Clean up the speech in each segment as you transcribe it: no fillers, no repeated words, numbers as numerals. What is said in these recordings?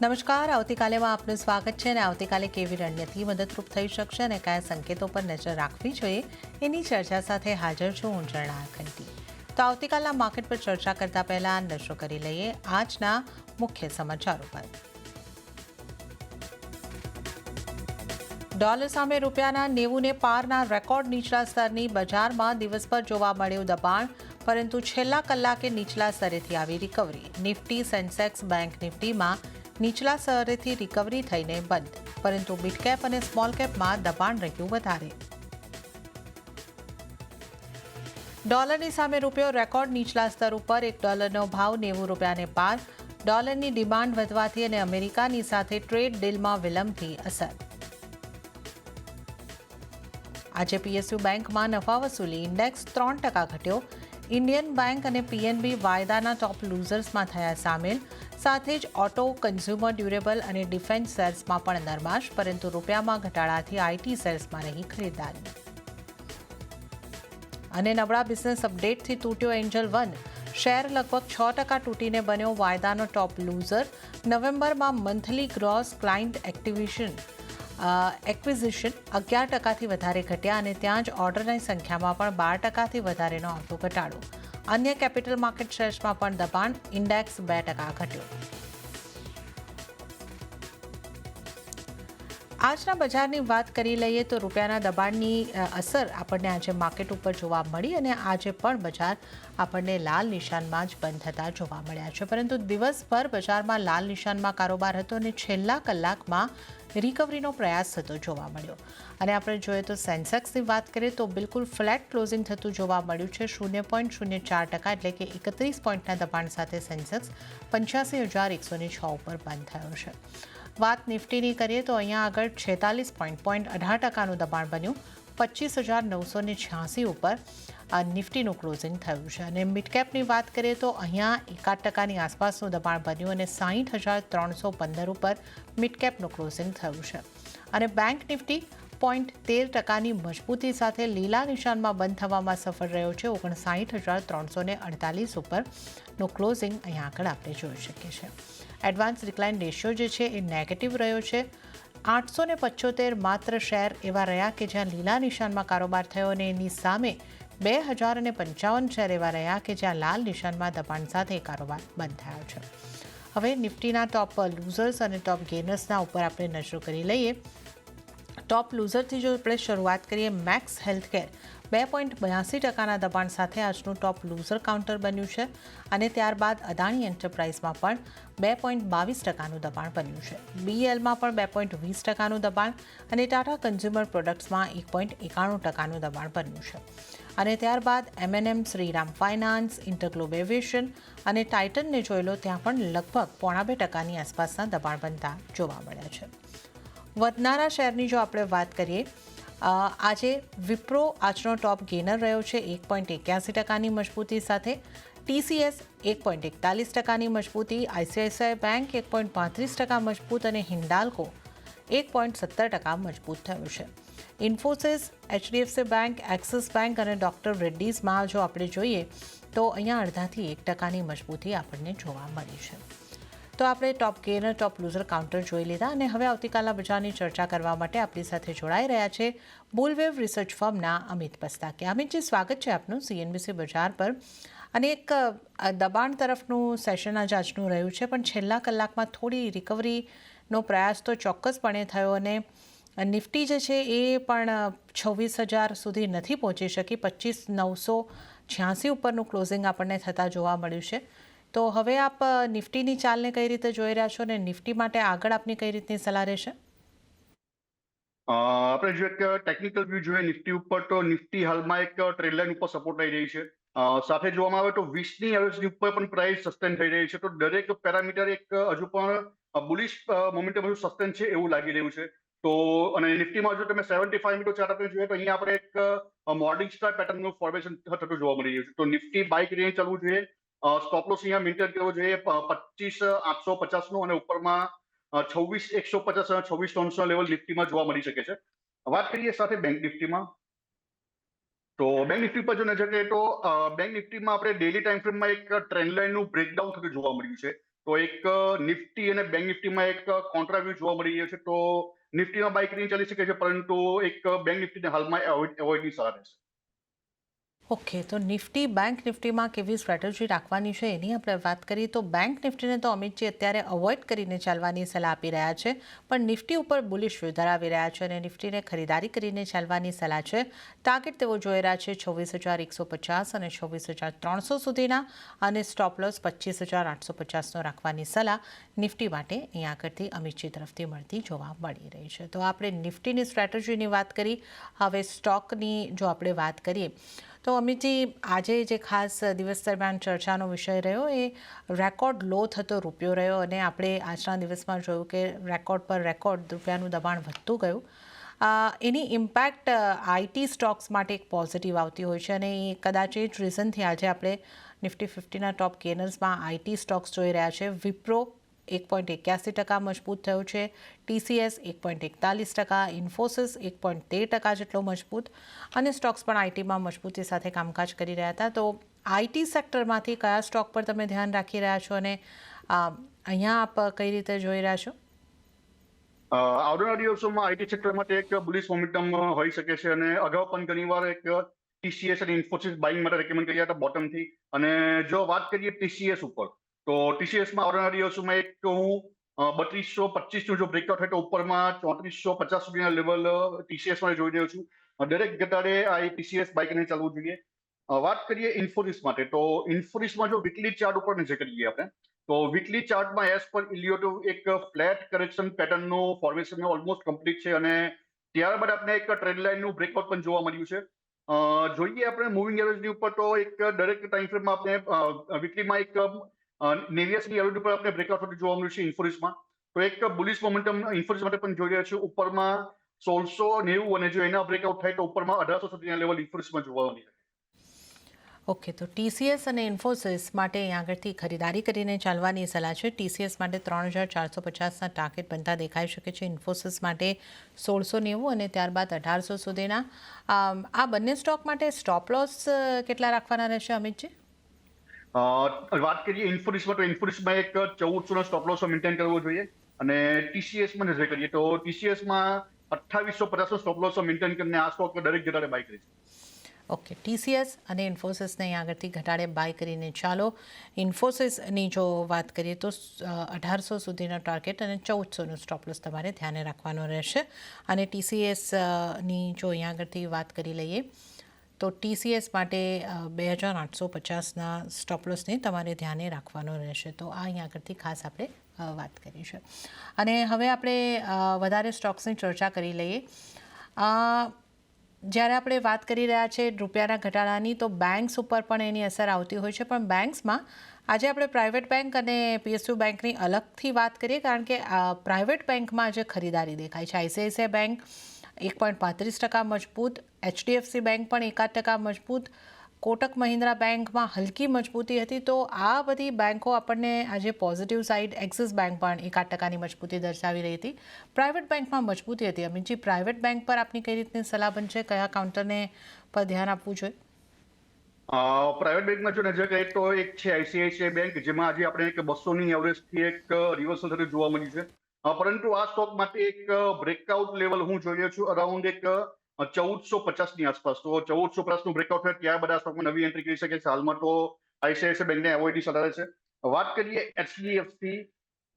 નમસ્કાર, આવતીકાલેમાં આપનું સ્વાગત છે અને આવતીકાલે કેવી રણનીતિ મદદરૂપ થઈ શકશે અને કયા સંકેતો પર નજર રાખવી જોઈએ એની ચર્ચા સાથે હાજર છું હું ઝરણા ખંટી. તો આવતીકાલના માર્કેટ પર ચર્ચા કરતા પહેલા નજર કરી લઈએ આજના મુખ્ય સમાચારો પર. ડોલર સામે રૂપિયાના 90 પારના રેકોર્ડ નીચલા સ્તરની બજારમાં દિવસભર જોવા મળ્યું દબાણ, પરંતુ છેલ્લા કલાકે નીચલા સ્તરેથી આવી રિકવરી. નિફ્ટી, સેન્સેક્સ, બેંક નિફ્ટીમાં નીચલા સ્તરેથી રિકવરી થઈને બંધ, પરંતુ મિડ કેપ અને સ્મોલ કેપમાં દબાણ રહ્યું વધારે. ડોલરની સામે રૂપિયો રેકોર્ડ નીચલા સ્તર ઉપર. $1નો ભાવ 90 રૂપિયાને પાર. ડોલરની ડિમાન્ડ વધવાથી અને અમેરિકાની સાથે ટ્રેડ ડીલમાં વિલંબથી અસર. આજે પીએસયુ બેંકમાં નફા વસૂલી. ઇન્ડેક્સ 3% ઘટ્યો. ઇન્ડિયન બેંક અને પીએનબી વાયદાના ટોપ લૂઝર્સમાં થયા સામેલ. સાથે જ ઓટો, કન્ઝ્યુમર ડ્યુરેબલ અને ડિફેન્સ શેર્સમાં પણ નરમાશ, પરંતુ રૂપિયામાં ઘટાડાથી આઈટી શેર્સમાં રહી ખરીદારી. અને નબળા બિઝનેસ અપડેટથી તૂટ્યો એન્જલ વન. શેર લગભગ 6% તૂટીને બન્યો વાયદાનો ટોપ લૂઝર. નવેમ્બરમાં મંથલી ગ્રોસ ક્લાયન્ટ એક્વિઝિશન 11%થી વધારે ઘટ્યા અને ત્યાં જ ઓર્ડરની સંખ્યામાં પણ 12%થી વધારેનો આવતો ઘટાડો. અન્ય કેપિટલ માર્કેટ શેર્સમાં પણ દબાણ. ઇન્ડેક્સ 2% ઘટ્યો. આજના બજારની વાત કરી લઈએ તો રૂપિયાના દબાણની અસર આપણને આજે માર્કેટ ઉપર જોવા મળી અને આજે પણ બજાર આપણને લાલ નિશાનમાં જ બંધ થતા જોવા મળ્યા છે, પરંતુ દિવસભર બજારમાં લાલ નિશાનમાં કારોબાર હતો અને છેલ્લા કલાકમાં રિકવરીનો પ્રયાસ થતો જોવા મળ્યો. અને આપણે જોઈએ તો સેન્સેક્સની વાત કરીએ તો બિલકુલ ફ્લેટ ક્લોઝિંગ થતું જોવા મળ્યું છે. 0.04% એટલે કે 31 પોઈન્ટના દબાણ સાથે સેન્સેક્સ 85,106 ઉપર બંધ થયો છે. વાત નિફ્ટીની કરીએ તો અહીંયા આગળ 46.18%નું દબાણ બન્યું. 25,986 ઉપર નિફ્ટીનું ક્લોઝિંગ થયું છે. અને મિડ કેપની વાત કરીએ તો અહીંયા 1% આસપાસનું દબાણ બન્યું અને 60,315 ઉપર મિડ કેપનું ક્લોઝિંગ થયું છે. અને બેંક નિફ્ટી 0.13%ની મજબૂતી સાથે લીલા નિશાનમાં બંધ થવામાં સફળ રહ્યો છે. 59,348 ઉપરનો ક્લોઝિંગ અહીંયા આગળ આપણે જોઈ શકીએ છીએ. એડવાન્સ ડિક્લાઇન રેશિયો જે છે એ નેગેટિવ રહ્યો છે. 875 માત્ર શેર એવા રહ્યા કે જ્યાં લીલા નિશાનમાં કારોબાર થયો અને એની સામે 2,055 શેર એવા રહ્યા કે જ્યાં લાલ નિશાનમાં દબાણ સાથે કારોબાર બંધ થયો છે. હવે નિફ્ટીના ટોપ લૂઝર્સ અને ટોપ ગેનર્સના ઉપર આપણે નજર કરી લઈએ. ટોપ લૂઝરથી જો આપણે શરૂઆત કરીએ, મેક્સ હેલ્થકેર 2.82%ના દબાણ સાથે આજનું ટોપ લૂઝર કાઉન્ટર બન્યું છે. અને ત્યારબાદ અદાણી એન્ટરપ્રાઇઝમાં પણ 2.22%નું દબાણ બન્યું છે. બીએલમાં પણ 2.20%નું દબાણ અને ટાટા કન્ઝ્યુમર પ્રોડક્ટ્સમાં 1.91%નું દબાણ બન્યું છે. અને ત્યારબાદ એમએનએમ, શ્રીરામ ફાઇનાન્સ, ઇન્ટરગ્લોબ એવિએશન અને ટાઇટનને જોઈ લો, ત્યાં પણ લગભગ 0.25%ની આસપાસના દબાણ બનતા જોવા મળ્યા છે. વધનારા શેરની જો આપણે વાત કરીએ, આજે વિપ્રો આજનો ટોપ ગેનર રહ્યો છે 1.81%ની મજબૂતી સાથે. ટીસીએસ 1.41%ની મજબૂતી. આઈસીઆઈસીઆઈ બેંક 1.35% મજબૂત અને હિન્ડાલ્કો 1.17% મજબૂત થયું છે. Infosys, HDFC bank, axis bank અને ડોક્ટર રેડ્ડીઝમાં જો આપણે જોઈએ તો અહીંયા 0.5% મજબૂતી આપણને જોવા મળી છે. તો આપણે ટોપ ગેનર, ટોપ લૂઝર કાઉન્ટર જોઈ લીધા અને હવે આવતીકાલના બજારની ચર્ચા કરવા માટે આપણી સાથે જોડાઈ રહ્યા છે બુલવેવ રિસર્ચ ફર્મના અમિત પસ્તાકિયા. અમિતજી, સ્વાગત છે આપનું સીએનબીસી બજાર પર. અને એક દબાણ તરફનું સેશન આજે આજનું રહ્યું છે, પણ છેલ્લા કલાકમાં થોડી રિકવરીનો પ્રયાસ તો ચોક્કસપણે થયો અને નિફ્ટી જે છે એ પણ 26,000 સુધી નથી પહોંચી શકી. 25,986 ઉપરનું ક્લોઝિંગ આપણને થતાં જોવા મળ્યું છે. તો હવે આપ નિફ્ટીની ચાલને કઈ રીતે જોઈ રહ્યા છો અને નિફ્ટી માટે આગળ આપની કઈ રીતની સલાહ રહેશે? આપણે જો એક ટેકનિકલ વ્યૂ જોઈએ નિફ્ટી ઉપર, તો નિફ્ટી હાલમાં એક ટ્રેન્ડ લાઇન ઉપર સપોર્ટ આવી રહી છે. સાથે જોવામાં આવે તો 20ની એવરેજ ઉપર પણ પ્રાઇસ સસ્ટેન થઈ રહી છે. તો દરેક પેરામીટર એક હજુ પણ બુલિશ મોમેન્ટમ હજુ સસ્ટેન છે એવું લાગી રહ્યું છે. તો અને નિફ્ટીમાં જો તમે 75 મિનિટ ચાર્ટ આપણે જોઈએ તો અહીંયા આપણે એક મોર્નિંગ સ્ટાર પેટર્નનું ફોર્મેશન થતું જોવા મળી રહ્યું છે. તો નિફ્ટી બાઇક રેન્જ ચાલવું જોઈએ. સ્ટોપ લોસ અહીંયા મેન્ટેન કરવો જોઈએ 25,850નો અને ઉપરમાં 26,150 અને 26,300 લેવલ નિફ્ટીમાં જોવા મળી શકે છે. વાત કરીએ સાથે બેંક નિફ્ટીમાં, તો બેંક નિફ્ટી પર જો નજર કરીએ તો બેંક નિફ્ટીમાં આપણે ડેલી ટાઈમ ફ્રેમમાં એક ટ્રેન્ડ લાઇનનું બ્રેકડાઉન થતું જોવા મળ્યું છે. તો એક નિફ્ટી અને બેંક નિફ્ટીમાં એક કોન્ટ્રાવ્યુ જોવા મળી રહ્યો છે. તો નિફ્ટીમાં બાય કરીને ચાલી શકે છે, પરંતુ એક બેંક નિફ્ટીને હાલમાં એવોઇડની સલાહ રહેશે. ઓકે, તો નિફ્ટી બેંક નિફ્ટીમાં કેવી સ્ટ્રેટેજી રાખવાની છે એની આપણે વાત કરીએ તો બેંક નિફ્ટીને તો અમિતજી અત્યારે અવોઇડ કરીને ચાલવાની સલાહ આપી રહ્યા છે, પણ નિફ્ટી ઉપર બુલિશ વ્યૂ ધરાવી રહ્યા છે અને નિફ્ટીને ખરીદારી કરીને ચાલવાની સલાહ છે. ટાર્ગેટ તેઓ જોઈ રહ્યા છે 24,150 અને 24,300 સુધીના, અને સ્ટોપ લોસ 25,850નો રાખવાની સલાહ નિફ્ટી માટે અહીં આગળથી અમિતજી તરફથી મળતી જોવા મળી રહી છે. તો આપણે નિફ્ટીની સ્ટ્રેટેજીની વાત કરી. હવે સ્ટોકની જો આપણે વાત કરીએ તો અમિતજી, આજે જે ખાસ દિવસ દરમિયાન ચર્ચાનો વિષય રહ્યો એ રેકોર્ડ લો થતો રૂપિયો રહ્યો, અને આપણે આજના દિવસમાં જોયું કે રેકોર્ડ પર રેકોર્ડ રૂપિયાનું દબાણ વધતું ગયું. એની ઇમ્પેક્ટ આઈટી સ્ટોક્સ માટે એક પોઝિટિવ આવતી હોય છે, અને એ કદાચ એ જ રીઝનથી આજે આપણે નિફ્ટી 50ના ટોપ ગેનર્સમાં આઈટી સ્ટોક્સ જોઈ રહ્યા છે. વિપ્રો 1.81% મજબૂત થયું છે, TCS 1.41%, ઇન્ફોસિસ 1.13% જેટલો મજબૂત, અને સ્ટોક્સ પણ આઈટીમાં મજબૂતી સાથે કામકાજ કરી રહ્યા હતા. તો આઈટી સેક્ટરમાંથી કયા સ્ટોક પર તમે ધ્યાન રાખી રહ્યા છો, અને અહીંયા આપ કઈ રીતે જોઈ રહ્યા છો? આવનારા દિવસોમાં આઈટી સેક્ટર માટે એક બુલિશ મોમેન્ટમ હોઈ શકે છે, અને અગાઉ પણ ઘણીવાર એક TCS અને ઇન્ફોસિસ બાઇંગ માટે રેકમેન્ડ કર્યા હતા બોટમથી. અને જો વાત કરીએ TCS ઉપર, તો TCSમાં આવનારા દિવસોમાં એક હું 3225નું જો બ્રેકઆઉટ થાય તો ઉપરમાં 3450 સુધીના લેવલ TCSમાં જોઈ રહ્યો છું. દરેક ઘટાડે આ TCS બાય કરીને ચાલવું જોઈએ. વાત કરીએ ઇન્ફોસિસ માટે, તો ઇન્ફોસિસમાં જો વીકલી ચાર્ટ ઉપર નજર કરીએ આપણે, તો વીકલી ચાર્ટમાં એઝ પર ઇલિયોટો એક ફ્લેટ કરેક્શન પેટર્નનું ફોર્મેશન ઓલમોસ્ટ કમ્પ્લીટ છે, અને ત્યારબાદ આપણે એક ટ્રેન્ડ લાઇનનું બ્રેકઆઉટ પણ જોવા મળ્યું છે. જોઈએ આપણે મૂવિંગ એવરેજની ઉપર, તો એક દરેક ટાઈમ ફ્રેમમાં આપણે વીકલીમાં એક 89 એવરેજ ઉપર આપણે બ્રેકઆઉટ જોવા મળ્યું છે ઇન્ફોસિસમાં. તો એક બુલિશ મોમેન્ટમ ઇન્ફોસિસ માટે પણ જોઈ રહ્યા છે. ઉપરમાં 1690, અને જો એના બ્રેકઆઉટ થાય તો ઉપરમાં 1800 સુધીના લેવલ ઇન્ફોસિસમાં જોવા મળે છે. ઓકે, તો TCS અને ઇન્ફોસિસ માટે અહીં આગળથી ખરીદારી કરીને ચાલવાની સલાહ છે. TCS માટે 3,450ના ટાર્ગેટ બનતા દેખાઈ શકે છે, ઇન્ફોસિસ માટે 1690 અને ત્યારબાદ 1800 સુધીના. આ બંને સ્ટોક માટે સ્ટોપ લોસ કેટલા રાખવાના રહેશે અમિતજી? વાત કરીએ ઇન્ફોસિસમાં, તો ઇન્ફોસિસમાં એક 1400નો સ્ટોપ લોસ મેન્ટેન કરવો જોઈએ, અને TCSમાં નજર કરીએ તો TCSમાં 2850નો સ્ટોપ લોસ મેન્ટેન કરીને આ સ્ટોક દરેક જગ્યાએ બાય કરી છે. ઓકે, TCS અને ઇન્ફોસિસને અહીં આગળથી ઘટાડે બાય કરીને ચાલો. ઇન્ફોસિસની જો વાત કરીએ તો 1800 સુધીનો ટાર્ગેટ અને 1400નો સ્ટોપ લોસ તમારે ધ્યાને રાખવાનો રહેશે. અને TCSની જો અહીં આગળથી વાત કરી લઈએ તો TCS માટે 2850ના સ્ટોપ લોસને તમારે ધ્યાને રાખવાનો રહેશે. તો આ અહીં આગળથી ખાસ આપણે વાત કરી છે. અને હવે આપણે વધારે સ્ટોક્સની ચર્ચા કરી લઈએ. જ્યારે આપણે વાત કરી રહ્યા છીએ રૂપિયાના ઘટાડાની, તો બેંક્સ ઉપર પણ એની અસર આવતી હોય છે, પણ બેંક્સમાં આજે આપણે પ્રાઇવેટ બેંક અને PSU બેંકની અલગથી વાત કરીએ, કારણ કે પ્રાઇવેટ બેંકમાં આજે ખરીદારી દેખાય છે. ICICI બેંક 1.35% મજબૂત, HDFC બેંક પણ 1% મજબૂત, કોટક મહિન્દ્રા બેંકમાં હલકી મજબૂતી હતી. તો આ બધી બેંકો આપણને આજે પોઝિટિવ સાઇડ, એક્સિસ બેંક પણ 1% મજબૂતી દર્શાવી રહી હતી. પ્રાઇવેટ બેંકમાં મજબૂતી હતી. અમિતજી, પ્રાઇવેટ બેંક પર આપની કઈ રીતની સલાહ બનશે, કયા કાઉન્ટરને પર ધ્યાન આપવું જોઈએ? પ્રાઇવેટ બેંકમાં જો નજર કરીએ તો એક છે ICICI બેંક, જેમાં આજે આપણે એક 200ની એવરેજથી એક રિવર્સલ થતું જોવા મળ્યું છે. પરંતુ આ સ્ટોક માટે એક બ્રેકઆઉટ લેવલ હું જોઈ રહ્યો છું અરાઉન્ડ એક 1450ની આસપાસ. તો 1450નું બ્રેકઆઉટ થાય ત્યારબાદ આ સ્ટોકમાં નવી એન્ટ્રી કરી શકે છે. હાલમાં તો ICICI બેંકને એવોઇડની સલાહ છે. વાત કરીએ HDFC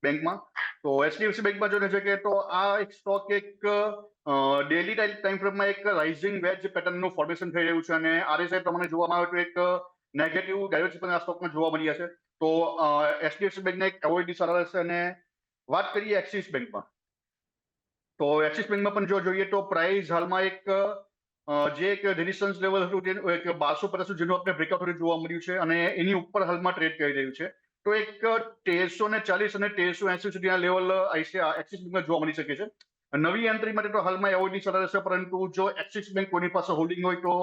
બેંકમાં, તો HDFC બેંકમાં જો નજર કરીએ તો આ એક સ્ટોક એક ડેલી ટાઈમ ફ્રેમમાં એક રાઇઝિંગ વેજ પેટર્નનું ફોર્મેશન થઈ રહ્યું છે, અને RSI પ્રમાણે જોવામાં આવે તો એક નેગેટિવ ડાયવર્જન્સ પણ આ સ્ટોકમાં જોવા મળ્યા છે. તો HDFC બેંકને એક એવોઇડની સલાહ રહેશે. અને વાત કરીએ એક્સિસ બેંકમાં, તો એક્સિસ બેંકમાં પણ જો જોઈએ તો પ્રાઇસ હાલમાં એક જે એક રેઝિસ્ટન્સ લેવલ હતું તેનું એક 1250 જેનું આપણે બ્રેકઆઉટ જોવા મળ્યું છે, અને એની ઉપર હાલમાં ટ્રેડ કરી રહ્યું છે. તો એક 1340 અને 1380 સુધીના લેવલ એક્સિસ બેંકમાં જોવા મળી શકે છે. નવી એન્ટ્રી માટે તો હાલમાં એવોઇડની સલાહ રહેશે, પરંતુ જો એક્સિસ બેંક કોઈની પાસે હોલ્ડિંગ હોય તો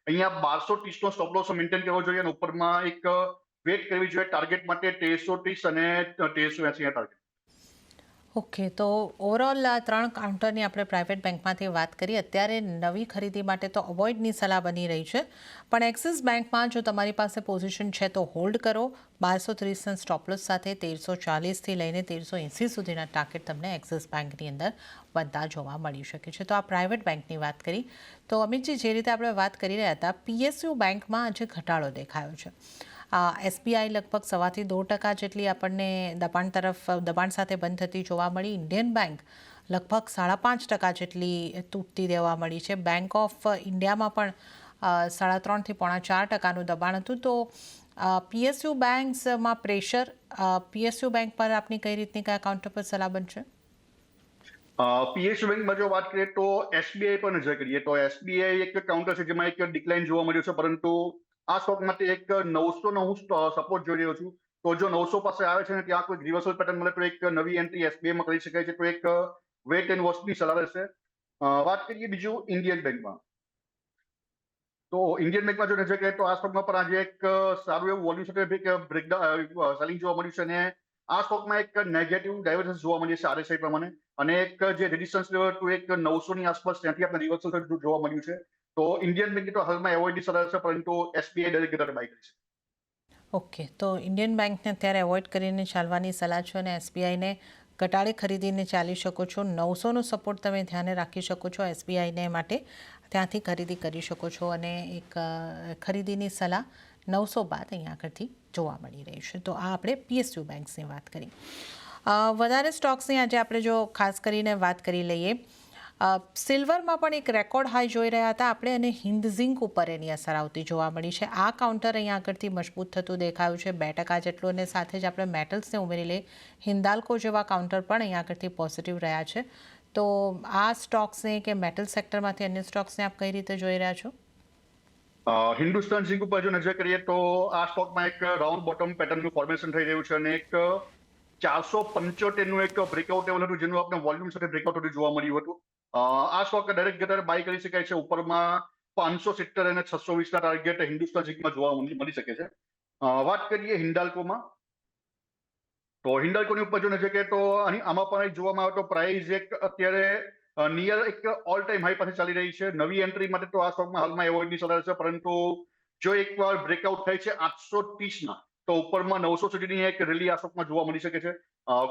અહીંયા 1230નો સ્ટોપ લોસ મેન્ટેન કરવો જોઈએ, અને ઉપરમાં એક વેટ કરવી જોઈએ ટાર્ગેટ માટે 1330 અને 1380 ટાર્ગેટ. ઓકે, તો ઓવરઓલ આ 3 કાઉન્ટરની આપણે પ્રાઇવેટ બેંકમાંથી વાત કરીએ. અત્યારે નવી ખરીદી માટે તો અવોઇડની સલાહ બની રહી છે, પણ એક્સિસ બેંકમાં જો તમારી પાસે પોઝિશન છે તો હોલ્ડ કરો. 1230ના સ્ટોપલોસ સાથે 1340થી લઈને 1380 સુધીના ટાર્ગેટ તમને એક્સિસ બેંકની અંદર બનતા જોવા મળી શકે છે. તો આ પ્રાઇવેટ બેંકની વાત કરી. તો અમિતજી, જે રીતે આપણે વાત કરી રહ્યા હતા, PSU બેંકમાં આજે ઘટાડો દેખાયો છે. SBI લગભગ 1.5% જેટલી આપણને દબાણ સાથે બંધ થતી જોવા મળી. ઇન્ડિયન બેંક લગભગ 5.5% જેટલી તૂટતી દેવા મળી છે. બેંક ઓફ ઇન્ડિયામાં પણ 3.5% થી 4.5%નું દબાણ હતું. તો PSU બેંક્સમાં પ્રેશર, PSU બેંક પર આપની કઈ રીતની કયા કાઉન્ટર પર સલાહ બનશે? PSU બેંકમાં જો વાત કરીએ તો SBI પર નજર કરીએ તો SBI એક કાઉન્ટર છે જેમાં એક ડિક્લાઇન જોવા મળ્યું છે, પરંતુ આ સ્ટોક માટે એક 900 હું સપોર્ટ જોઈ રહ્યો છું. તો જો 900 પાસે આવે છે ને ત્યાં કોઈ રિવર્સલ પેટર્ન મળે તો એક નવી એન્ટ્રી SBI માં કરી શકાય છે. તો એક વેટ એન્ડ વોચની સલાહ રહેશે. વાત કરીએ બીજું ઇન્ડિયન બેંકમાં. તો ઇન્ડિયન બેંકમાં જો નજર કરીએ તો આ સ્ટોકમાં પણ આજે એક સારું એવું વોલ્યુમ સાથે બ્રેકડાઉન સેલિંગ જોવા મળ્યું છે, અને આ સ્ટોકમાં એક નેગેટિવ ડાયવર્જન્સ જોવા મળી છે RSI પ્રમાણે, અને એક જે રેઝિસ્ટન્સ લેવલ હતું એક 900 ની આસપાસ, ત્યાંથી આપણે રિવર્સલ થતું જોવા મળ્યું છે. તો ઇન્ડિયન બેંક તો હાલમાં એવોઇડની સલાહ છે, પરંતુ SBI દરેક જગ્યાએ બાય કરી છે. ઓકે, તો ઇન્ડિયન બેંકને અત્યારે અવોઇડ કરીને ચાલવાની સલાહ છે અને SBIને ઘટાડે ખરીદીને ચાલી શકો છો. 900નો સપોર્ટ તમે ધ્યાને રાખી શકો છો SBIને માટે, ત્યાંથી ખરીદી કરી શકો છો, અને એક ખરીદીની સલાહ 900 બાદ અહીંયા આગળથી જોવા મળી રહી છે. તો આ આપણે PSU બેંક્સની વાત કરી. વધારે સ્ટોક્સની આજે આપણે જો ખાસ કરીને વાત કરી લઈએ, સિલ્વરમાં પણ એક રેકોર્ડ હાઈ જોઈ રહ્યા હતા આપણે, અને હિન્દ ઝિંક ઉપર એની અસર આવતી જોવા મળી છે. આ કાઉન્ટર અહીંયા આગળથી મજબૂત થતું દેખાયું છે 2% જેટલું, અને સાથે જ આપણે મેટલ્સને ઉમેરી લઈએ, હિન્દાલ્કો જેવા કાઉન્ટર પણ અહીંયા આગળથી પોઝિટિવ રહ્યા છે. તો આ સ્ટોક્સને કે મેટલ સેક્ટરમાંથી અન્ય સ્ટોક્સને આપ કઈ રીતે જોઈ રહ્યા છો? હિન્દુસ્તાન ઝિંક ઉપર જો નજર કરીએ તો આ સ્ટોકમાં એક રાઉન્ડ બોટમ પેટર્નનું ફોર્મેશન થઈ રહ્યું છે, અને એક 475નું એક બ્રેકઆઉટ લેવલ હતું જેનું આપણે વોલ્યુમ સાથે બ્રેકઆઉટ થતું જોવા મળ્યું હતું. આ સ્ટોક દરેક જગ્યાએ બાય કરી શકાય છે. ઉપરમાં 570 અને 620ના ટાર્ગેટ હિન્દુસ્તાન ઝિંકમાં જોવા મળી શકે છે. વાત કરીએ હિન્ડાલ્કોમાં, તો હિન્ડાલ્કોની ઉપર જો નજર કરીએ તો આમાં પણ જોવામાં આવે તો પ્રાઇસ એક અત્યારે નિયર એક ઓલ ટાઈમ હાઈ પાસે ચાલી રહી છે. નવી એન્ટ્રી માટે તો આ સ્ટોકમાં હાલમાં એવોઇડની સલાહ છે, પરંતુ જો એકવાર બ્રેકઆઉટ થાય છે 830ના, તો ઉપરમાં 900 સુધીની એક રેલી આ સ્ટોકમાં જોવા મળી શકે છે.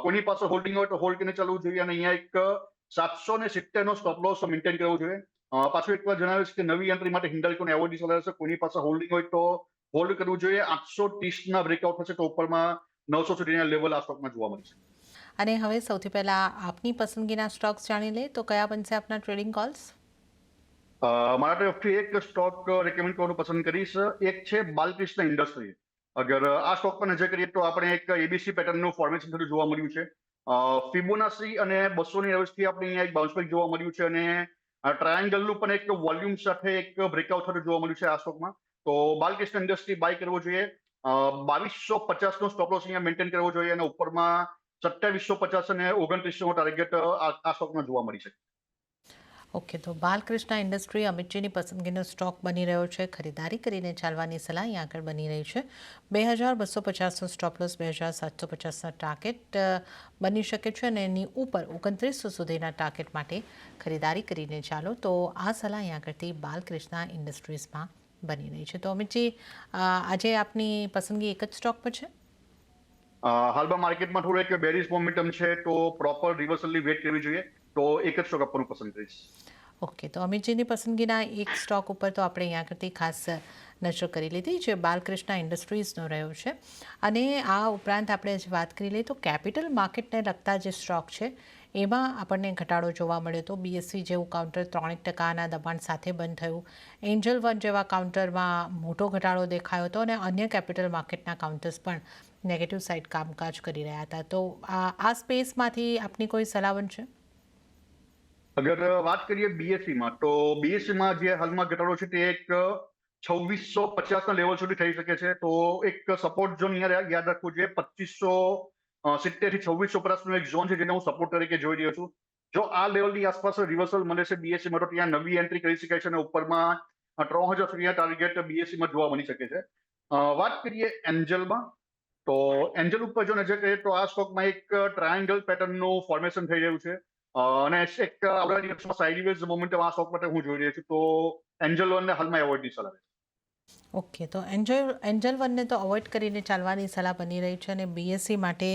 કોઈની પાસે હોલ્ડિંગ હોય તો હોલ્ડ કરીને ચાલવું જોઈએ, અને અહીંયા એક 770નો સ્ટોપ લોસ મેન્ટેન કરવો જોઈએ. પાછું એકવાર જણાવીશ કે નવી એન્ટ્રી માટે હિન્ડાલ્કોને એવોઇડની સલાહ છે. કોઈની પાસે હોલ્ડિંગ હોય તો હોલ્ડ કરવું જોઈએ. 830ના બ્રેકઆઉટ થશે તો ઉપરમાં 900 સુધીના લેવલ આ સ્ટોકમાં જોવા મળશે. અને હવે સૌથી પહેલાં આપની પસંદગીના સ્ટોક્સ જાણી લે તો કયા બનશે આપના ટ્રેડિંગ કોલ્સ? મારા તરફથી એક સ્ટોક રેકમેન્ડ કરવાનું પસંદ કરીશ. એક છે બાલકૃષ્ણ ઇન્ડસ્ટ્રી. અગર આ સ્ટોક પર નજર કરીએ તો આપણે એક ABC પેટર્નનું ફોર્મેશન થતું જોવા મળ્યું છે. ફિબોનાસી અને 200ની એવરેજથી આપણે અહીંયા એક બાઉન્સબેક જોવા મળ્યું છે, અને ટ્રાયંગલનું પણ એક વોલ્યુમ સાથે એક બ્રેકઆઉટ થતું જોવા મળ્યું છે આ સ્ટોકમાં. તો બાલકૃષ્ણ ઇન્ડસ્ટ્રી બાય કરવો જોઈએ. 2250નો સ્ટોપ લોસ અહીંયા મેન્ટેન કરવો જોઈએ, અને ઉપરમાં 2750 અને 2900નો ટાર્ગેટ આ સ્ટોકમાં જોવા મળી શકે. ઓકે, તો બાલકૃષ્ણ ઇન્ડસ્ટ્રી અમિતજીની પસંદગીનો સ્ટોક બની રહ્યો છે. ખરીદારી કરીને ચાલવાની સલાહ અહીંયા આગળ બની રહી છે. 2250નો સ્ટોપ લોસ, 2750ના ટાર્ગેટ બની શકે છે, અને એની ઉપર 2900 સુધીના ટાર્ગેટ માટે ખરીદારી કરીને ચાલો. તો આ સલાહ અહીંયા આગળથી બાલકૃષ્ણ ઇન્ડસ્ટ્રીઝમાં બની રહી છે. તો અમિતજી, આજે આપની પસંદગી એક જ સ્ટોક પર છે? હાલમાં માર્કેટમાં થોડો એક બેરિશ મોમેન્ટમ છે, તો પ્રોપર રિવર્સલની વેટ કરવી જોઈએ. તો એક જ સ્ટોક આપવાનું પસંદ કરીશ. ઓકે, તો અમિતજીની પસંદગીના એક સ્ટોક ઉપર તો આપણે અહીંયા આગળથી ખાસ નજર કરી લીધી, જે બાલકૃષ્ણ ઇન્ડસ્ટ્રીઝનો રહ્યો છે. અને આ ઉપરાંત આપણે જે વાત કરી લઈએ તો કેપિટલ માર્કેટને લગતા જે સ્ટોક છે એમાં આપણને ઘટાડો જોવા મળ્યો હતો. BSE જેવું કાઉન્ટર 3% દબાણ સાથે બંધ થયું. એન્જલ વન જેવા કાઉન્ટરમાં મોટો ઘટાડો દેખાયો હતો, અને અન્ય કેપિટલ માર્કેટના કાઉન્ટર્સ પણ નેગેટિવ સાઇડ કામકાજ કરી રહ્યા હતા. તો આ સ્પેસમાંથી આપની કોઈ સલાહ બનશે? અગર વાત કરીએ BSEમાં, તો BSEમાં જે હાલમાં ઘટાડો છે તે એક 2650ના લેવલ સુધી થઈ શકે છે. તો એક સપોર્ટ ઝોન યાદ રાખવું જોઈએ. 2570 થી 2650નો એક ઝોન છે જેને હું સપોર્ટ તરીકે જોઈ રહ્યો છું. જો આ લેવલની આસપાસ રિવર્સલ મળે છે BSEમાં, તો ત્યાં નવી એન્ટ્રી કરી શકાય છે, અને ઉપરમાં 3000 સુધીના ટાર્ગેટ BSEમાં જોવા મળી શકે છે. વાત કરીએ એન્જલમાં, તો એન્જલ ઉપર જો નજર કરીએ તો આ સ્ટોકમાં એક ટ્રાયંગલ પેટર્નનું ફોર્મેશન થઈ રહ્યું છે, અને એક આવનારા દિવસમાં સાઇડવેઝ મોમેન્ટમ આ સ્ટોક માટે હું જોઈ રહ્યો છું. તો એન્જલ વનને હાલમાં એવોર્ડની સલાહ છે. ઓકે, તો એન્જલ વનને તો અવોઇડ કરીને ચાલવાની સલાહ બની રહી છે, અને બીએસસી માટે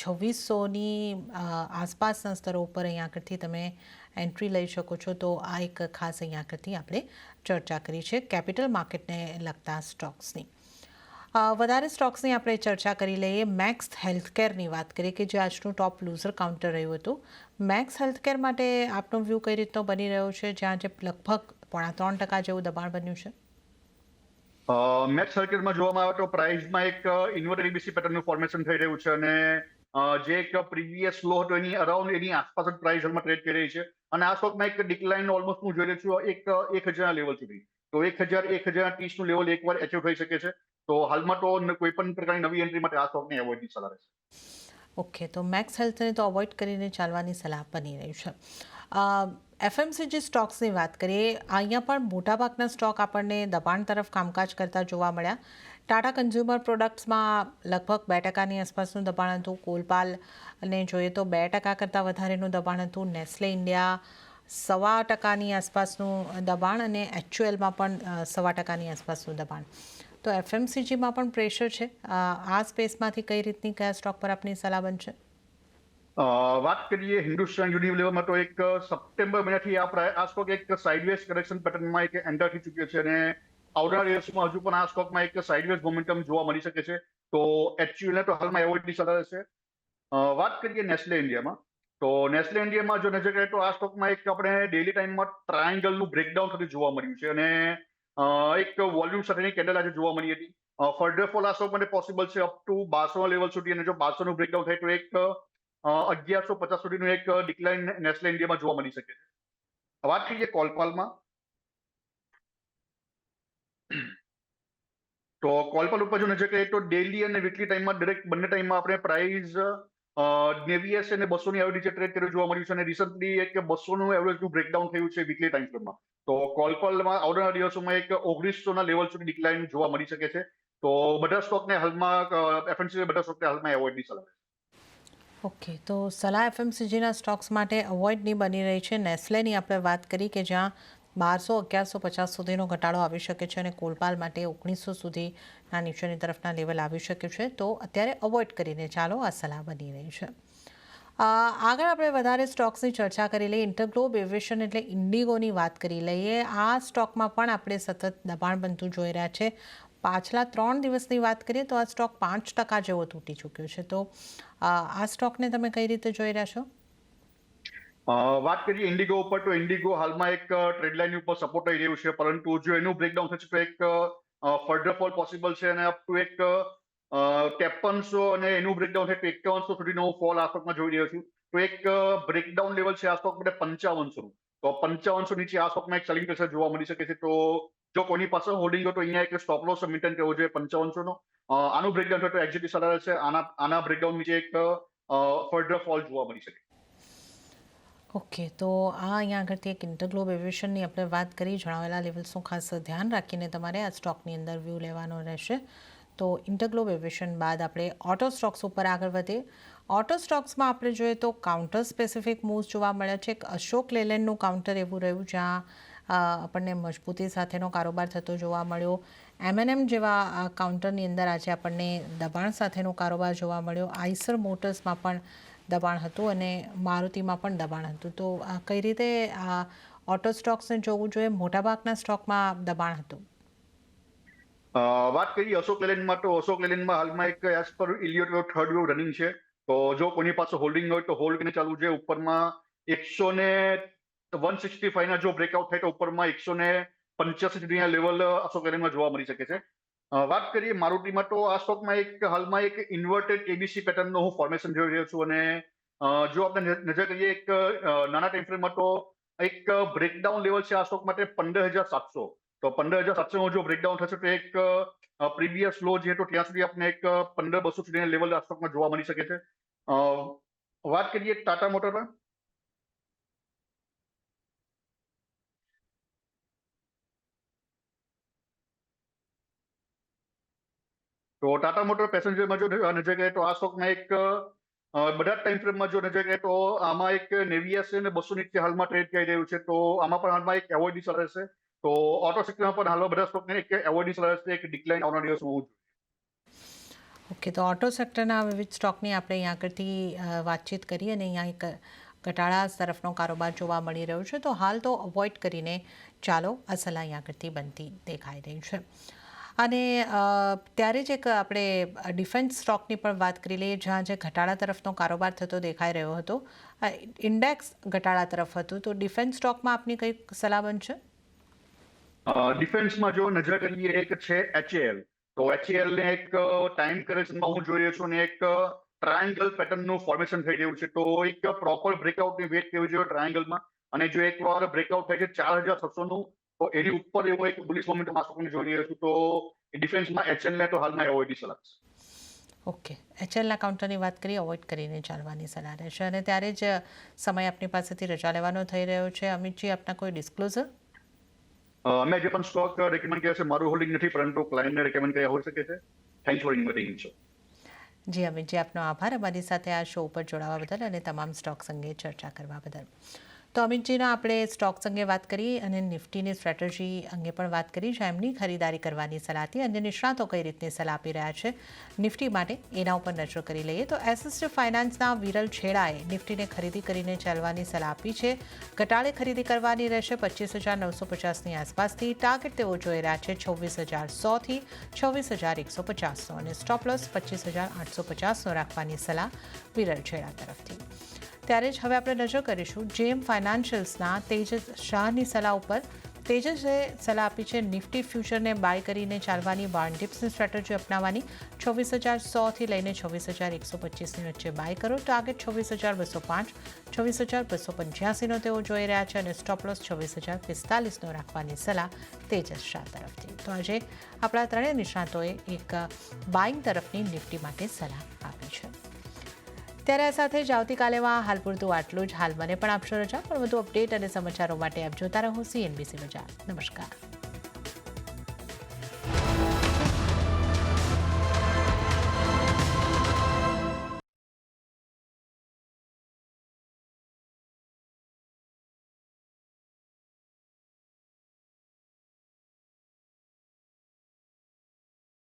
2600ની આસપાસના સ્તરો ઉપર અહીંયા આગળથી તમે એન્ટ્રી લઈ શકો છો. તો આ એક ખાસ અહીંયા આગળથી આપણે ચર્ચા કરી છે કેપિટલ માર્કેટને લગતા સ્ટોક્સની. વધારે સ્ટોક્સની આપણે ચર્ચા કરી લઈએ. મેક્સ હેલ્થકેરની વાત કરીએ કે જે આજનું ટોપ લૂઝર કાઉન્ટર રહ્યું હતું. મેક્સ હેલ્થકેર માટે આપનો વ્યૂ કઈ રીતનો બની રહ્યો છે, જ્યાં જે લગભગ 3.5% જેવું દબાણ બન્યું છે? મેક્સ સર્કિટમાં જોવામાં આવે તો પ્રાઇસમાં એક ઇન્વર્ટેડ એબીસી પેટર્નનું ફોર્મેશન થઈ રહ્યું છે, અને જે એક પ્રીવિયસ લો હતો એની અરાઉન્ડ એની આસપાસ જ પ્રાઇસ હાલમાં ટ્રેડ કરી રહી છે, અને આ સ્ટોકમાં એક ડિક્લાઇન ઓલમોસ્ટ હું જોઈ રહ્યો છું એક 1000 લેવલ સુધી. તો 1030નું લેવલ એકવાર એચિવ થઈ શકે છે. તો હાલમાં તો કોઈ પણ પ્રકારની નવી એન્ટ્રી માટે આ સ્ટોકને એવોઇડની સલાહ રહેશે. ઓકે, તો મેક્સ હેલ્થને તો અવોઇડ કરીને ચાલવાની સલાહ બની રહી છે. એફએમસીજી સ્ટોક્સની વાત કરીએ, અહીંયા પણ મોટાભાગના સ્ટોક આપણને દબાણ તરફ કામકાજ કરતા જોવા મળ્યા. ટાટા કન્ઝ્યુમર પ્રોડક્ટ્સમાં લગભગ 2%ની આસપાસનું દબાણ હતું. કોલપાલને જોઈએ તો 2% કરતાં વધારેનું દબાણ હતું. નેસ્લે ઇન્ડિયા 1.25%ની આસપાસનું દબાણ, અને એચયુએલમાં પણ 1.25%ની આસપાસનું દબાણ. તો એફએમસીજીમાં પણ પ્રેશર છે. આ સ્પેસમાંથી કઈ રીતની કયા સ્ટોક પર આપની સલાહ બનશે? વાત કરીએ હિન્દુસ્તાન યુનિલિવરમાં તો એક સપ્ટેમ્બર મહિનાથી આ સ્ટોક એક સાઇડવેઝ કરેક્શન પેટર્નમાં એક એન્ટર થઈ ચૂક્યો છે, અને આવનારા દિવસમાં હજુ પણ આ સ્ટોકમાં એક સાઇડવેઝ મોમેન્ટમ જોવા મળી શકે છે. તો એચયુએલને તો હાલમાં એવોઇડની સલાહ રહેશે. વાત કરીએ નેસ્લે ઇન્ડિયામાં, તો નેસ્લે ઇન્ડિયામાં જો નજર કરીએ તો આ સ્ટોકમાં એક આપણે ડેલી ટાઈમમાં ટ્રાયંગલનું બ્રેકડાઉન થતું જોવા મળ્યું છે, અને એક વોલ્યુમ સાથેની કેન્ડલ આજે જોવા મળી હતી. ફર્ધર ફોલ આ સ્ટોક માટે પોસિબલ છે અપ ટુ 1200 લેવલ સુધી, અને જો 1200નું બ્રેકડાઉન થાય તો એક 1150 સુધીનું એક ડિક્લાઇન નેસ્લે ઇન્ડિયામાં જોવા મળી શકે છે. વાત કરીએ કોલપાલમાં, તો કોલપાલ ઉપર જો નજર કરીએ તો ડેલી અને વીકલી ટાઈમમાં દરેક બંને ટાઈમમાં આપણે પ્રાઇસ 90 અને 200ની એવરેજ ટ્રેડ કર્યું જોવા મળ્યું છે, અને રિસન્ટલી એક 200નું એવરેજનું બ્રેકડાઉન થયું છે વીકલી ટાઈમ ફ્રેમમાં. તો કોલપાલમાં આવનારા દિવસોમાં એક 1900ના લેવલ સુધી ડિક્લાઇન જોવા મળી શકે છે. તો બધા સ્ટોકને હાલમાં એફએમસીજી બધા સ્ટોકને હાલમાં એવોઇડની સલાહ. ઓકે, તો સલાહ એફએમસીજીના સ્ટોક્સ માટે અવોઇડની બની રહી છે. નેસ્લેની આપણે વાત કરી કે જ્યાં 1200-1150 સુધીનો ઘટાડો આવી શકે છે, અને કોલપાલ માટે 1900 સુધીના નીચેની તરફના લેવલ આવી શકે છે. તો અત્યારે અવોઇડ કરીને ચાલો, આ સલાહ બની રહી છે. આગળ આપણે વધારે સ્ટોક્સની ચર્ચા કરી લઈએ. ઇન્ટરગ્લોબ એવિએશન એટલે ઇન્ડિગોની વાત કરી લઈએ. આ સ્ટોકમાં પણ આપણે સતત દબાણ બનતું જોઈ રહ્યા છે. પાછલા 3 દિવસની વાત કરીએ તો આ સ્ટોક 5% જેવો તૂટી ચૂક્યો છે. તો આ સ્ટોકને તમે કઈ રીતે જોઈ રહ્યા છો? વાત કરીએ ઇન્ડિગો ઉપર, તો ઇન્ડિગો હાલમાં એક ટ્રેડ લાઇન ઉપર સપોર્ટ થઈ રહ્યું છે, પરંતુ જો એનું બ્રેકડાઉન થશે તો એક ફર્ધર ફોલ પોસિબલ છે, અને અપ ટુ એક 5300 અને એનું બ્રેકડાઉન થાય તો 5100 સુધીનો ફોલ આ સ્ટોકમાં જોઈ રહ્યો છું. તો એક બ્રેકડાઉન લેવલ છે આ સ્ટોક માટે 5500. તો 5500 નીચે આ સ્ટોકમાં એક સેલિંગ પ્રેશર જોવા મળી શકે છે. તો જો કોઈની પાસે હોલ્ડિંગ હોય તો અહીંયા એક સ્ટોપ લોસ મેન્ટેન કરવો જોઈએ 5500નો. આનું બ્રેકડાઉન થાય તો એક્ઝિટ સલાહ છે. આના બ્રેકડાઉન નીચે એક ફર્ધર ફોલ જોવા મળી શકે. ઓકે, તો અહીંયા આગળથી એક ઇન્ટરગ્લોબ એવિએશનની આપણે વાત કરી. જણાવેલા લેવલ્સનું ખાસ ધ્યાન રાખીને તમારે આ સ્ટોકની અંદર વ્યૂ લેવાનો રહેશે. તો ઇન્ટરગ્લોબ એવિએશન બાદ આપણે ઓટો સ્ટોક્સ ઉપર આગળ વધીએ. ઓટો સ્ટોક્સમાં આપણે જોઈએ તો કાઉન્ટર સ્પેસિફિક મૂવ્સ જોવા મળ્યા છે. એક અશોક લેલેન્ડનું કાઉન્ટર એવું રહ્યું જ્યાં આપણને મજબૂતી સાથેનો કારોબાર થતો જોવા મળ્યો. એમએનએમ જેવા કાઉન્ટરની અંદર આજે આપણને દબાણ સાથેનો કારોબાર જોવા મળ્યો. આઈસર મોટર્સમાં પણ દબાણ હતું, અને મારુતિમાં પણ દબાણ હતું. તો કઈ રીતે આ ઓટો સ્ટોક્સને જોવું જોઈએ? મોટાભાગના સ્ટોકમાં દબાણ હતું. વાત કરીએ અશોક લેલેન્ડમાં, તો અશોક લેલેન્ડમાં હાલમાં એક as per ઇલિયોટ third wave running છે. તો જો કોઈની પાસે હોલ્ડિંગ હોય તો હોલ્ડ કરીને ચાલવું જોઈએ. ઉપરમાં 165ના જો બ્રેકઆઉટ થાય તો ઉપરમાં 185 સુધીના લેવલ અશોક લેલેન્ડમાં જોવા મળી શકે છે. વાત કરીએ મારુતિમાં, તો આ સ્ટોકમાં એક હાલમાં એક ઇન્વર્ટેડ એબીસી પેટર્નનો હું ફોર્મેશન જોઈ રહ્યો છું, અને જો આપણે નજર કરીએ એક નાના ટાઈમ ફ્રેમમાં, તો એક બ્રેકડાઉન લેવલ છે આ સ્ટોક માટે 15700. તો 15700 જો બ્રેકડાઉન થશે તો એક પ્રીવિયસ લો જે હતો ત્યાં સુધી આપણે એક 15200 સુધીના લેવલ આ સ્ટોકમાં જોવા મળી શકે છે. વાત કરીએ ટાટા મોટરમાં, તો ટાટા મોટર પેસેન્જરમાં જો નજર કરીએ તો આ સ્ટોકમાં એક બધા જ ટાઈમ ફ્રેમમાં જો નજર કરીએ તો આમાં એક 89 અને 200 નીચે હાલમાં ટ્રેડ થઈ રહ્યું છે. તો આમાં પણ હાલમાં એક એવોર્ડ ની રહેશે. તો ઓટો સેક્ટરમાં પણ હાલમાં બધા સ્ટોકને એક એવોર્ડ ની રહેશે, એક ડિક્લાઇન આવનારા દિવસમાં હોવું જોઈએ. ઓકે, તો ઓટો સેક્ટરના વિવિધ સ્ટોકની આપણે અહીંયા આગળથી વાતચીત કરી અને અહીંયા એક ઘટાડા તરફનો કારોબાર જોવા મળી રહ્યો છે. તો હાલ તો અવોઇડ કરીને ચાલો આ સલાહ અહીંયા આગળથી બનતી દેખાઈ રહી છે. અને ત્યારે જ એક આપણે ડિફેન્સ સ્ટોકની પણ વાત કરી લઈએ, જ્યાં જે ઘટાડા તરફનો કારોબાર થતો દેખાઈ રહ્યો હતો. ઇન્ડેક્સ ઘટાડા તરફ હતું, તો ડિફેન્સ સ્ટોકમાં આપની કઈ સલાહ બનશે? ડિફેન્સમાં જો નજર કરીએ એક છે HAL. તો HAL ને એક ટાઈમ કરેક્શનમાં હું જોઈ રહ્યો છું ને એક ટ્રાયંગલ પેટર્નનું ફોર્મેશન થઈ રહ્યું છે. તો એક પ્રોપર બ્રેકઆઉટની વેટ કરવી જોઈએ ટ્રાયંગલમાં. અને જો એકવાર બ્રેકઆઉટ થાય છે 4600 તો એની ઉપર એવો એક બુલિશ મોમેન્ટમ આ સ્ટોકને જોઈ રહ્યો છું. તો ડિફેન્સમાં HAL ને તો હાલમાં એવોઇડ ની સલાહ છે. ઓકે, HLના કાઉન્ટરની વાત કરી, અવોઇડ કરીને ચાલવાની સલાહ રહેશે. અને ત્યારે જ સમય આપની પાસેથી રજા લેવાનો થઈ રહ્યો છે. અમિતજી, આપના કોઈ ડિસ્ક્લોઝર? અમે જે પણ સ્ટોક રેકમેન્ડ કર્યા છે મારું હોલ્ડિંગ નથી, પરંતુ ક્લાયન્ટને રેકમેન્ડ કર્યા હોઈ શકે છે. Thanks for inviting me. જી અમિતજી, આપનો આભાર અમારી સાથે આ શો ઉપર જોડાવા બદલ અને તમામ સ્ટોક્સ અંગે ચર્ચા કરવા બદલ. તો અમિતજીના આપણે સ્ટોક્સ અંગે વાત કરી અને નિફ્ટીની સ્ટ્રેટેજી અંગે પણ વાત કરી, જ્યાં એમની ખરીદારી કરવાની સલાહ હતી. અન્ય નિષ્ણાતો કઈ રીતની સલાહ આપી રહ્યા છે નિફ્ટી માટે, એના ઉપર નજર કરી લઈએ. તો એસએસજી ફાઇનાન્સના વિરલ છેડાએ નિફ્ટીને ખરીદી કરીને ચાલવાની સલાહ આપી છે. ઘટાડે ખરીદી કરવાની રહેશે 25,950ની આસપાસથી. ટાર્ગેટ તેઓ જોઈ રહ્યા છે 26,100થી 26,150નો અને સ્ટોપ લોસ 25,850નો રાખવાની સલાહ વિરલ છેડા તરફથી. ત્યારે જ હવે આપણે નજર કરીશું જેમ ફાઇનાન્શિયલ્સના તેજસ શાહની સલાહ ઉપર. તેજસે સલાહ આપી છે નિફ્ટી ફ્યુચરને બાય કરીને ચાલવાની, બાર્ન ટિપ્સની સ્ટ્રેટેજી અપનાવવાની. 26,100થી લઈને 26,125ની વચ્ચે બાય કરો. ટાર્ગેટ 26,205 26,285નો તેઓ જોઈ રહ્યા છે અને સ્ટોપ લોસ 26,045નો રાખવાની સલાહ તેજસ શાહ તરફથી. તો આજે આપણા ત્રણેય નિષ્ણાતોએ એક બાઇંગ તરફની નિફ્ટી માટે સલાહ આપી છે. ત્યારે આ સાથે જ આવતીકાલેમાં હાલ પૂરતું આટલું જ. હાલ મને પણ આપશો રજા, પણ વધુ અપડેટ અને સમાચારો માટે આપ જોતા રહો CNBC બજાર. નમસ્કાર.